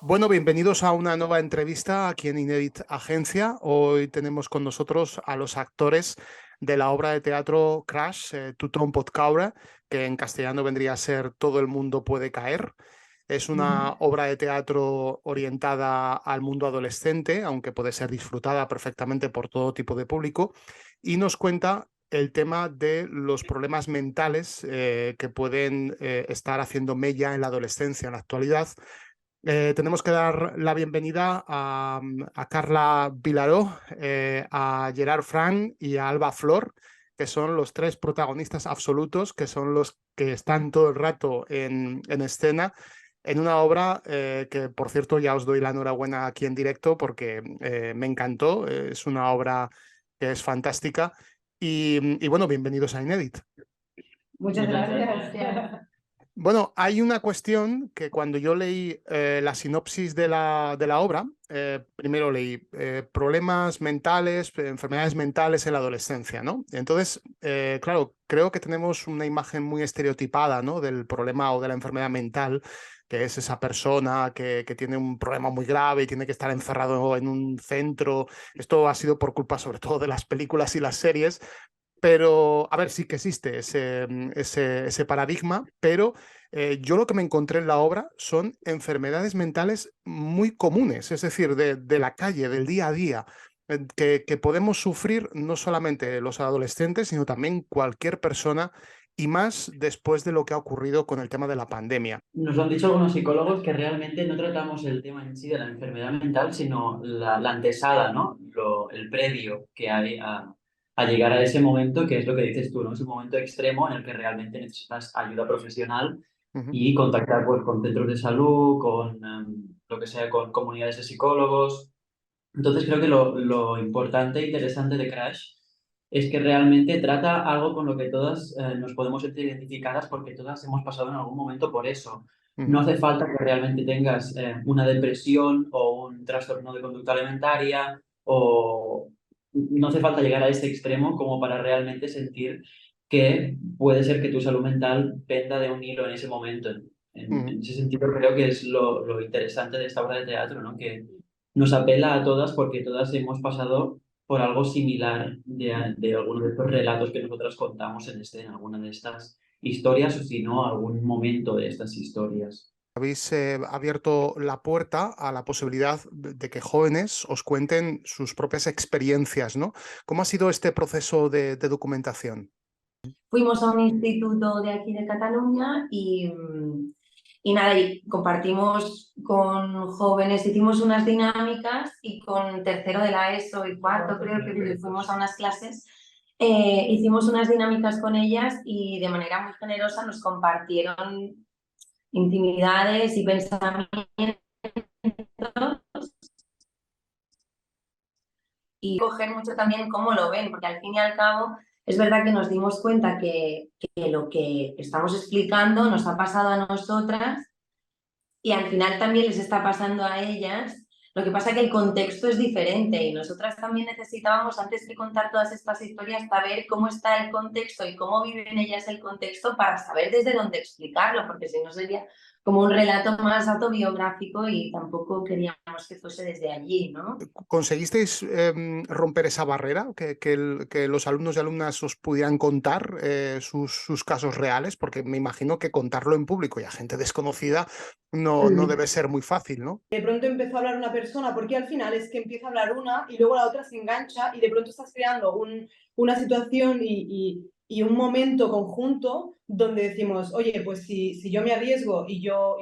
Bueno, bienvenidos a una nueva entrevista aquí en Inédit Agencia. Hoy tenemos con nosotros a los actores de la obra de teatro Crash, Tothom pot caure, que en castellano vendría a ser Todo el mundo puede caer. Es una Ujú. obra de teatro orientada al mundo adolescente, aunque puede ser disfrutada perfectamente por todo tipo de público, y nos cuenta el tema de los problemas mentales que pueden estar haciendo mella en la adolescencia en la actualidad. Tenemos que dar la bienvenida a Carla Vilaró, a Gerard Frank y a Alba Flor, que son los tres protagonistas absolutos, que son los que están todo el rato en escena, en una obra que, por cierto, ya os doy la enhorabuena aquí en directo porque me encantó. Es una obra que es fantástica. Y bueno, bienvenidos a Inédit. Muchas gracias. Bueno, hay una cuestión que cuando yo leí la sinopsis de la obra, primero leí problemas mentales, enfermedades mentales en la adolescencia, ¿no? Entonces, claro, creo que tenemos una imagen muy estereotipada, ¿no? Del problema o de la enfermedad mental, que es esa persona que tiene un problema muy grave y tiene que estar encerrado en un centro. Esto ha sido por culpa sobre todo de las películas y las series, pero, a ver, sí que existe ese paradigma, pero yo lo que me encontré en la obra son enfermedades mentales muy comunes, es decir, de la calle, del día a día, que podemos sufrir no solamente los adolescentes, sino también cualquier persona, y más después de lo que ha ocurrido con el tema de la pandemia. Nos lo han dicho algunos psicólogos que realmente no tratamos el tema en sí de la enfermedad mental, sino la antesala, ¿no? El previo que hay a llegar a ese momento, que es lo que dices tú, ¿no? Es un momento extremo en el que realmente necesitas ayuda profesional Ujú, y contactar pues, con centros de salud, con lo que sea, con comunidades de psicólogos. Entonces creo que lo importante e interesante de Crash es que realmente trata algo con lo que todas nos podemos sentir identificadas porque todas hemos pasado en algún momento por eso. No ujú, hace falta que realmente tengas una depresión o un trastorno de conducta alimentaria o no hace falta llegar a ese extremo como para realmente sentir que puede ser que tu salud mental penda de un hilo en ese momento. ujú. En ese sentido creo que es lo interesante de esta obra de teatro, ¿no? Que nos apela a todas porque todas hemos pasado por algo similar de alguno de estos relatos que nosotras contamos en escena, alguna de estas historias o si no, algún momento de estas historias. Habéis abierto la puerta a la posibilidad de que jóvenes os cuenten sus propias experiencias, ¿no? ¿Cómo ha sido este proceso de documentación? Fuimos a un instituto de aquí de Cataluña y nada, y compartimos con jóvenes, hicimos unas dinámicas y con tercero de la ESO y cuarto creo que fuimos a unas clases, hicimos unas dinámicas con ellas y de manera muy generosa nos compartieron intimidades y pensamientos y coger mucho también cómo lo ven, porque al fin y al cabo es verdad que nos dimos cuenta que lo que estamos explicando nos ha pasado a nosotras y al final también les está pasando a ellas. Lo que pasa es que el contexto es diferente y nosotras también necesitábamos, antes de contar todas estas historias, saber cómo está el contexto y cómo viven ellas el contexto para saber desde dónde explicarlo, porque si no sería como un relato más autobiográfico y tampoco queríamos que fuese desde allí, ¿no? ¿Conseguisteis romper esa barrera, que los alumnos y alumnas os pudieran contar sus casos reales? Porque me imagino que contarlo en público y a gente desconocida no debe ser muy fácil, ¿no? De pronto empezó a hablar una persona, porque al final es que empieza a hablar una y luego la otra se engancha y de pronto estás creando una situación y un momento conjunto donde decimos, oye, pues si yo me arriesgo y yo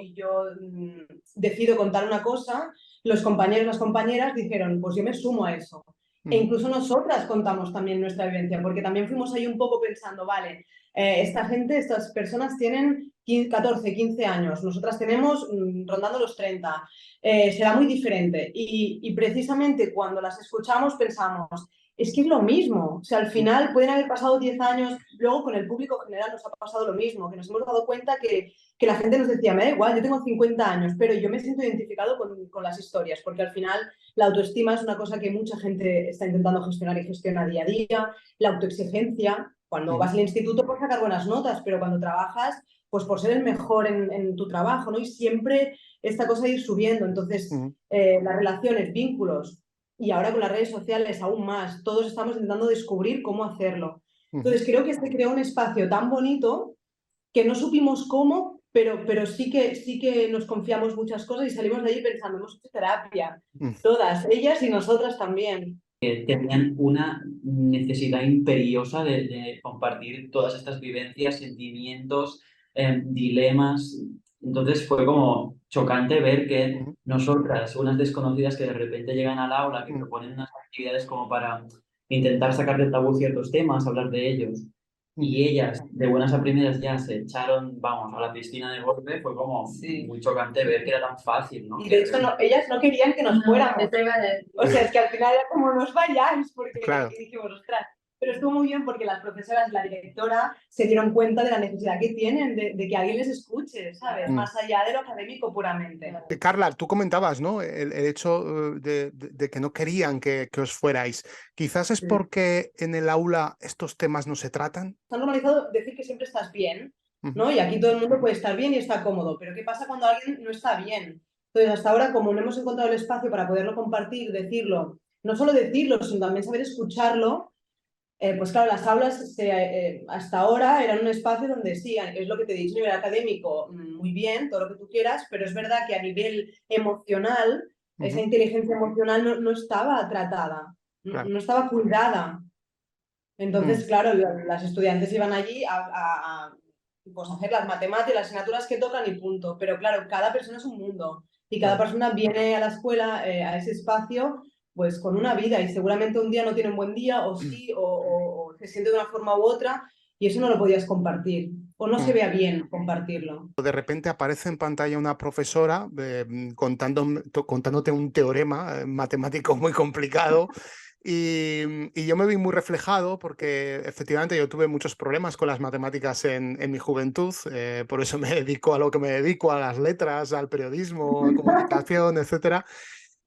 decido contar una cosa, los compañeros, las compañeras dijeron, pues yo me sumo a eso. E Ujú, incluso nosotras contamos también nuestra vivencia, porque también fuimos ahí un poco pensando, vale, esta gente, estas personas tienen 14, 15 años, nosotras tenemos rondando los 30, será muy diferente. Y precisamente cuando las escuchamos pensamos, es que es lo mismo. O sea, al final pueden haber pasado 10 años, luego con el público general nos ha pasado lo mismo, que nos hemos dado cuenta que la gente nos decía, me da igual, yo tengo 50 años, pero yo me siento identificado con las historias, porque al final la autoestima es una cosa que mucha gente está intentando gestionar y gestiona día a día, la autoexigencia. Cuando vas al instituto por sacar buenas notas, pero cuando trabajas, pues por ser el mejor en tu trabajo, ¿no? Y siempre esta cosa de ir subiendo. Entonces, las relaciones, vínculos, y ahora con las redes sociales aún más, todos estamos intentando descubrir cómo hacerlo. Entonces, creo que se creó un espacio tan bonito que no supimos cómo, pero sí que nos confiamos muchas cosas y salimos de ahí pensando, hemos hecho terapia, todas, ellas y nosotras también. Tenían una necesidad imperiosa de compartir todas estas vivencias, sentimientos, dilemas. Entonces fue como chocante ver que nosotras, unas desconocidas que de repente llegan al aula, que proponen unas actividades como para intentar sacar del tabú ciertos temas, hablar de ellos, y ellas de buenas a primeras ya se echaron, vamos, a la piscina de golpe, fue como muy chocante ver que era tan fácil, ¿no? Y de hecho ellas no querían que nos fuéramos. No, O sea, es que al final era como, nos vayáis, porque Claro. dijimos, ostras. Pero estuvo muy bien porque las profesoras y la directora se dieron cuenta de la necesidad que tienen de que alguien les escuche, ¿sabes? Más allá de lo académico puramente. Carla, tú comentabas, ¿no? El hecho de que no querían que os fuerais. Quizás es porque en el aula estos temas no se tratan. Está normalizado decir que siempre estás bien, ¿no? Y aquí todo el mundo puede estar bien y está cómodo, pero ¿qué pasa cuando alguien no está bien? Entonces, hasta ahora, como no hemos encontrado el espacio para poderlo compartir, decirlo, no solo decirlo, sino también saber escucharlo, pues claro, las aulas hasta ahora eran un espacio donde sí, es lo que te he dicho, a nivel académico, muy bien, todo lo que tú quieras, pero es verdad que a nivel emocional, esa inteligencia emocional no estaba tratada, no estaba cuidada. Entonces, claro, las estudiantes iban allí pues, a hacer las matemáticas, las asignaturas que tocan y punto. Pero claro, cada persona es un mundo y cada persona viene a la escuela, a ese espacio, pues con una vida y seguramente un día no tiene un buen día o sí, o se siente de una forma u otra y eso no lo podías compartir o no se vea bien compartirlo. De repente aparece en pantalla una profesora contándote un teorema matemático muy complicado. Y yo me vi muy reflejado porque efectivamente yo tuve muchos problemas con las matemáticas en mi juventud, por eso me dedico a lo que me dedico, a las letras, al periodismo, a comunicación, etcétera.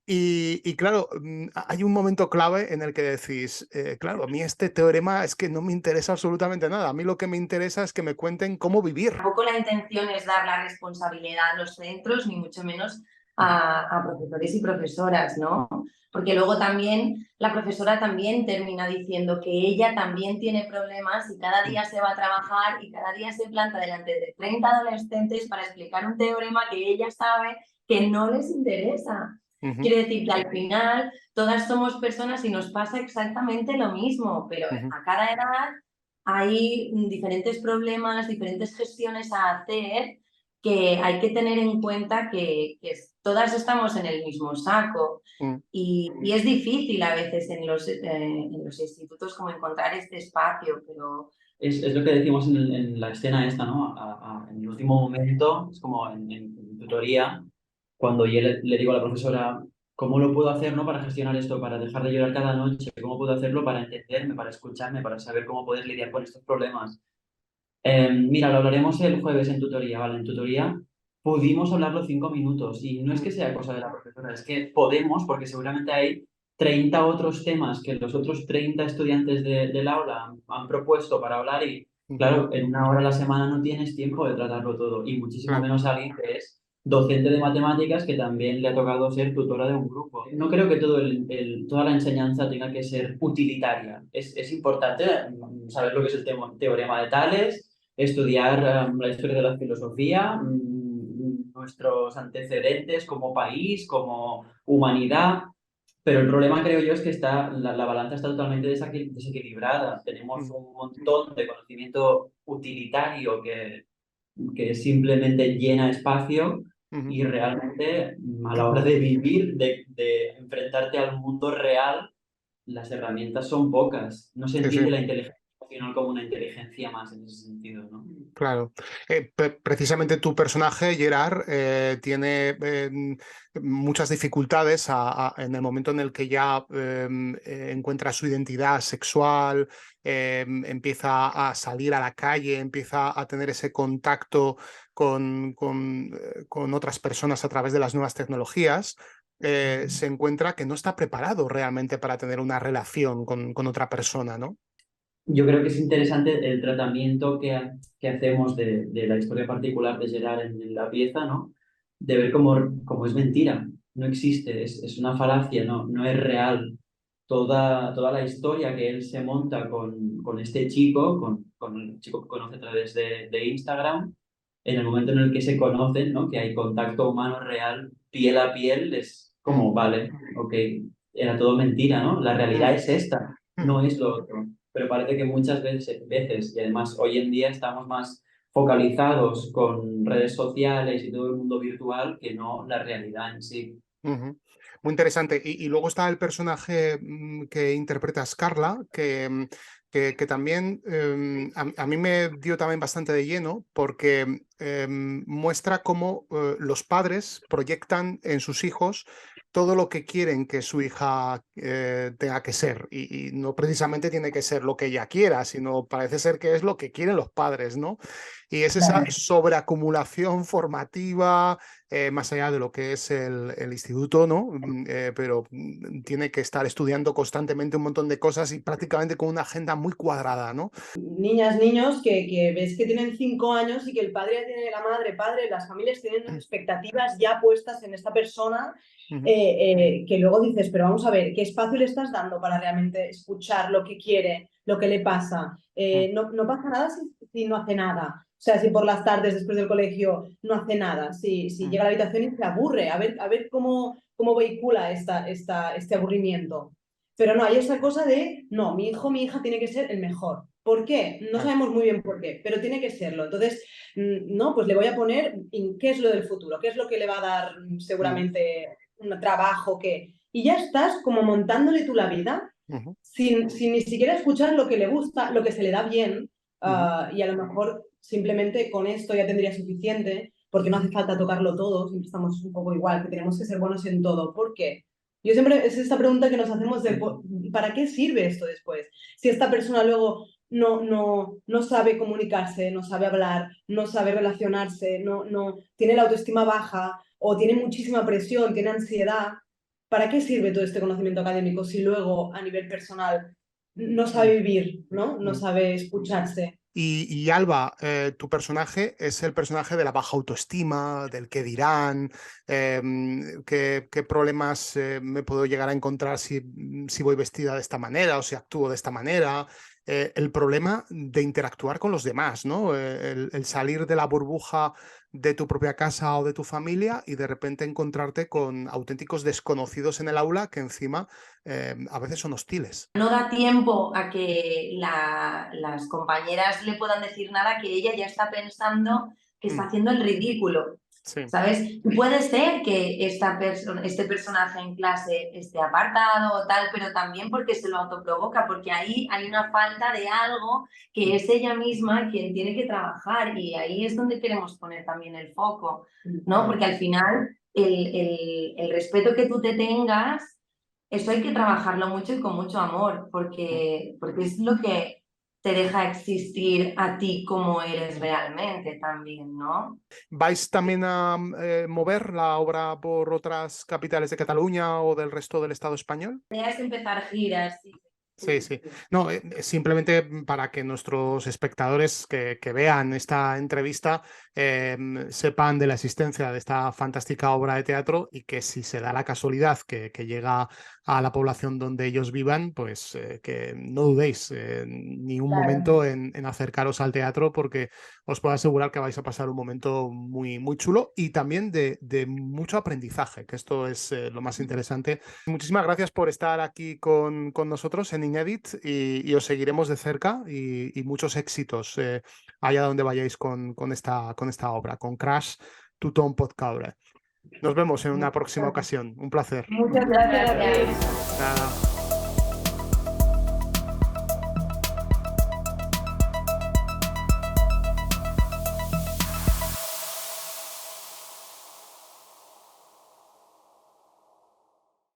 Y claro, hay un momento clave en el que decís, claro, a mí este teorema es que no me interesa absolutamente nada, a mí lo que me interesa es que me cuenten cómo vivir. Tampoco la intención es dar la responsabilidad a los centros, ni mucho menos a profesores y profesoras, ¿no? Porque luego también la profesora también termina diciendo que ella también tiene problemas y cada día se va a trabajar y cada día se planta delante de 30 adolescentes para explicar un teorema que ella sabe que no les interesa. Quiere decir que al final todas somos personas y nos pasa exactamente lo mismo, pero a cada edad hay diferentes problemas, diferentes gestiones a hacer que hay que tener en cuenta que todas estamos en el mismo saco y es difícil a veces en los institutos como encontrar este espacio, pero... Es lo que decimos en la escena esta, ¿no? En el último momento, es como en tutoría, cuando yo le digo a la profesora, ¿cómo lo puedo hacer, ¿no? Para gestionar esto, para dejar de llorar cada noche? ¿Cómo puedo hacerlo para entenderme, para escucharme, para saber cómo poder lidiar con estos problemas? Mira, lo hablaremos el jueves en tutoría, ¿vale? En tutoría pudimos hablarlo 5 minutos y no es que sea cosa de la profesora, es que podemos, porque seguramente hay 30 otros temas que los otros 30 estudiantes del aula han propuesto para hablar y, claro, en 1 hora a la semana no tienes tiempo de tratarlo todo y muchísimo menos alguien que es docente de matemáticas que también le ha tocado ser tutora de un grupo. No creo que toda la enseñanza tenga que ser utilitaria. Es importante saber lo que es el teorema de Tales, estudiar la historia de la filosofía, nuestros antecedentes como país, como humanidad, pero el problema creo yo es que la balanza está totalmente desequilibrada. Tenemos un montón de conocimiento utilitario que simplemente llena espacio y realmente a la hora de vivir, de enfrentarte al mundo real, las herramientas son pocas. No se entiende la inteligencia emocional como una inteligencia más en ese sentido, ¿no? Claro. Precisamente tu personaje, Gerard, tiene muchas dificultades en el momento en el que ya encuentra su identidad sexual, empieza a salir a la calle, empieza a tener ese contacto con otras personas a través de las nuevas tecnologías. Se encuentra que no está preparado realmente para tener una relación con otra persona, ¿no? yo creo que es interesante el tratamiento que hacemos de la historia particular de Gerard en la pieza, ¿no? De ver cómo es mentira, no existe, es una falacia, no es real. Toda la historia que él se monta con este chico, con el chico que conoce a través de Instagram, en el momento en el que se conocen, ¿no? Que hay contacto humano real, piel a piel, es como, vale, ok, era todo mentira, ¿no? La realidad es esta, no es lo otro. Pero parece que muchas veces, y además hoy en día estamos más focalizados con redes sociales y todo el mundo virtual que no la realidad en sí. Ujú. Muy interesante. Y luego está el personaje que interpretas, Carla, que también a mí me dio también bastante de lleno porque muestra cómo los padres proyectan en sus hijos todo lo que quieren que su hija tenga que ser. Y no precisamente tiene que ser lo que ella quiera, sino parece ser que es lo que quieren los padres, ¿no? Y es esa sobreacumulación formativa, más allá de lo que es el instituto, ¿no? Pero tiene que estar estudiando constantemente un montón de cosas y prácticamente con una agenda muy cuadrada, ¿no? Niñas, niños que ves que tienen 5 años y que el padre ya tiene, la madre, padre, las familias tienen expectativas ya puestas en esta persona, que luego dices, pero vamos a ver, ¿qué espacio le estás dando para realmente escuchar lo que quiere, lo que le pasa? No pasa nada si no hace nada. O sea, si por las tardes después del colegio no hace nada, si llega a la habitación y se aburre, a ver cómo vehicula este aburrimiento. Pero no, hay esa cosa de, no, mi hijo, mi hija tiene que ser el mejor. ¿Por qué? No sabemos muy bien por qué, pero tiene que serlo. Entonces, no, pues le voy a poner en qué es lo del futuro, qué es lo que le va a dar seguramente un trabajo, qué. Y ya estás como montándole tú la vida sin ni siquiera escuchar lo que le gusta, lo que se le da bien, y a lo mejor simplemente con esto ya tendría suficiente, porque no hace falta tocarlo todo, siempre estamos un poco igual, que tenemos que ser buenos en todo. ¿Por qué? Yo siempre, es esta pregunta que nos hacemos de ¿para qué sirve esto después? Si esta persona luego no sabe comunicarse, no sabe hablar, no sabe relacionarse, no tiene la autoestima baja o tiene muchísima presión, tiene ansiedad, ¿para qué sirve todo este conocimiento académico si luego a nivel personal no sabe vivir, no sabe escucharse? Y Alba, tu personaje es el personaje de la baja autoestima, del qué dirán, qué problemas me puedo llegar a encontrar si voy vestida de esta manera o si actúo de esta manera. El problema de interactuar con los demás, ¿no? El salir de la burbuja de tu propia casa o de tu familia y de repente encontrarte con auténticos desconocidos en el aula que encima a veces son hostiles. No da tiempo a que las compañeras le puedan decir nada, que ella ya está pensando que está haciendo el ridículo. Sí. ¿Sabes? Puede ser que este personaje en clase esté apartado o tal, pero también porque se lo autoprovoca, porque ahí hay una falta de algo que es ella misma quien tiene que trabajar, y ahí es donde queremos poner también el foco, ¿no? Porque al final el respeto que tú te tengas, eso hay que trabajarlo mucho y con mucho amor, porque es lo que te deja existir a ti como eres realmente también, ¿no? ¿Vais también a mover la obra por otras capitales de Cataluña o del resto del Estado español? La idea es empezar giras. Sí, sí. No, simplemente para que nuestros espectadores que vean esta entrevista sepan de la existencia de esta fantástica obra de teatro y que si se da la casualidad que llega a la población donde ellos vivan, pues que no dudéis ni un momento en acercaros al teatro, porque os puedo asegurar que vais a pasar un momento muy, muy chulo y también de mucho aprendizaje, que esto es lo más interesante. Muchísimas gracias por estar aquí con nosotros en Inédit y os seguiremos de cerca y muchos éxitos allá donde vayáis con esta obra, con Crash, Tothom pot caure. Nos vemos en una próxima ocasión. Un placer. Muchas gracias. Nada.